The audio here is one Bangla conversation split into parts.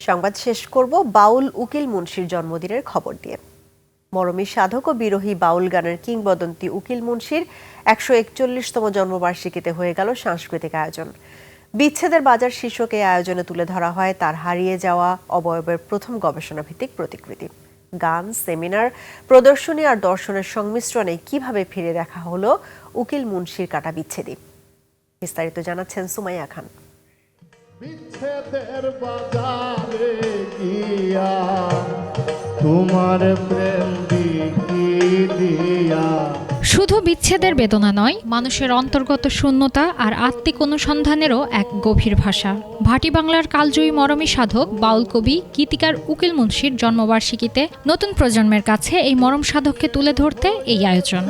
সংবাদ শেষ করব বাউল উকিল মুন্সির জন্মদিনের খবর দিয়ে। মরমী সাধক ও বিরোহী বাউল গানের কিংবদন্তি উকিল মুন্সির 141তম জন্মবার্ষিকীতে হয়ে গেল সাংস্কৃতিক আয়োজন। বিচ্ছেদের বাজার শীর্ষক এই আয়োজনে তুলে ধরা হয় তার হারিয়ে যাওয়া অবয়বের প্রথম গবেষণাভিত্তিক প্রতিকৃতি। গান, সেমিনার, প্রদর্শনী আর দর্শনের সংমিশ্রণে কিভাবে ফিরে দেখা হলো উকিল মুন্সির কাটা বিচ্ছেদী। বিস্তারিত জানাচ্ছেন সুমাইয়া খান। বিচ্ছেদের বাজারে গিয়া তোমার প্রেম দিয়া। শুধু বিচ্ছেদের বেদনা নয়, মানুষের অন্তর্গত শূন্যতা আর আত্মিক অনুসন্ধানেরও এক গভীর ভাষা। ভাটি বাংলার কালজয়ী মরমী সাধক, বাউল কবি, গীতিকার উকিল মুন্সির জন্মবার্ষিকীতে নতুন প্রজন্মের কাছে এই মরম সাধককে তুলে ধরতে এই আয়োজন।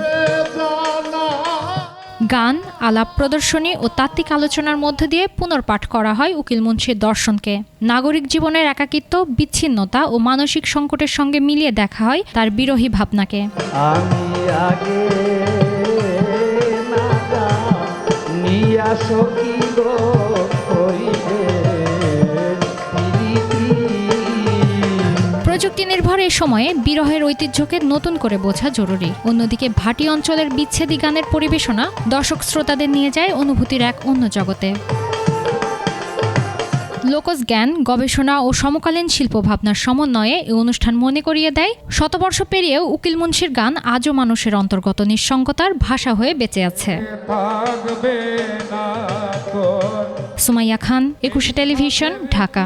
গান, আলাপ, প্রদর্শনী ও তাত্ত্বিক আলোচনার মধ্য দিয়ে পুনর্পাঠ করা হয় উকিল মুন্সির দর্শনকে। নাগরিক জীবনের একাকিত্ব, বিচ্ছিন্নতা ও মানসিক সংকটের সঙ্গে মিলিয়ে দেখা হয় তার বিরোহী ভাবনাকে। প্রযুক্তি নির্ভর এই সময়ে বিরহের ঐতিহ্যকে নতুন করে বোঝা জরুরি। অন্যদিকে ভাটি অঞ্চলের বিচ্ছেদী গানের পরিবেশনা দর্শক শ্রোতাদের নিয়ে যায় অনুভূতির এক অন্য জগতে। লোকজ জ্ঞান, গবেষণা ও সমকালীন শিল্প ভাবনার সমন্বয়ে এই অনুষ্ঠান মনে করিয়ে দেয় শতবর্ষ পেরিয়েও উকিল মুন্সির গান আজও মানুষের অন্তর্গত নিঃসঙ্গতার ভাষা হয়ে বেঁচে আছে। সুমাইয়া খান, 21 টেলিভিশন, ঢাকা।